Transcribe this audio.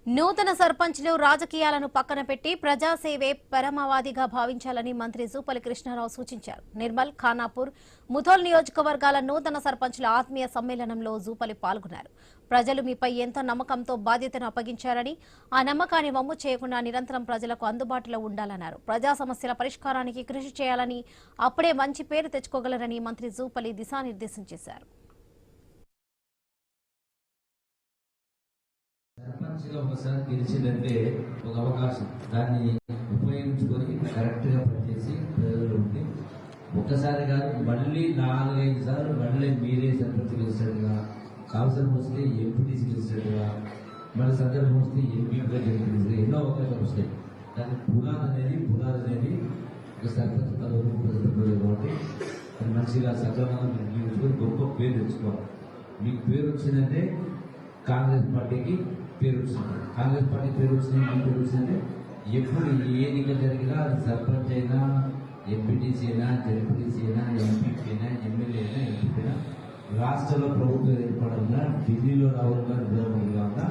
నూతన సర్పంచ్లు రాజకీయాలను పక్కన పెట్టి ప్రజాసేవే పరమావధిగా భావించాలని మంత్రి జూపల్లి కృష్ణారావు సూచించారు. నిర్మల్, ఖానాపూర్, ముధోల్ నియోజకవర్గాల నూతన సర్పంచ్ల ఆత్మీయ సమ్మేళనంలో జూపల్లి పాల్గొన్నారు. ప్రజలు మీపై ఎంతో నమ్మకంతో బాధ్యతను అప్పగించారని, ఆ నమ్మకాన్ని వమ్ము చేయకుండా నిరంతరం ప్రజలకు అందుబాటులో ఉండాలన్నారు. ప్రజా సమస్యల పరిష్కారానికి కృషి చేయాలని, అప్పుడే మంచి పేరు తెచ్చుకోగలరని మంత్రి జూపల్లి దిశానిర్దేశం చేశారు. సర్పంచ్గా ఒకసారి గెలిచిందంటే ఒక అవకాశం, దాన్ని ఉపయోగించుకొని కరెక్ట్గా పనిచేసి ప్రజలు ఉండి ఒక్కసారి కాదు మళ్ళీ 4-5 సార్లు మళ్ళీ మీరే సర్పంచ్ గెలిచినట్టుగా, అవసరం వస్తే ఎంపీటీసీ గెలిచినట్టుగా, మళ్ళీ సందర్భం వస్తే ఎంపీగా గెలిచినట్టుగా ఎన్నో అవకాశాలు వస్తాయి. దానికి పునాది అనేది ఒక సర్పంచ్ పదవి కాబట్టి అది మంచిగా సక్రమంగా నిర్మించుకొని గొప్ప పేరు తెచ్చుకోవాలి. మీకు పేరు వచ్చిందంటే కాంగ్రెస్ పార్టీకి పేరు వచ్చింది. కాంగ్రెస్ పార్టీ పేరు వచ్చిందంటే ఎప్పుడు ఏ ఎన్నిక జరిగినా అది సర్పంచ్ అయినా, ఎంపీటీసీ అయినా, జెడ్పీటీసీ అయినా, ఎంపీపీ అయినా, ఎమ్మెల్యే అయినా, ఎంపీ అయినా, రాష్ట్రంలో ప్రభుత్వం ఏర్పడాలన్నా, ఢిల్లీలో రావాలన్నా,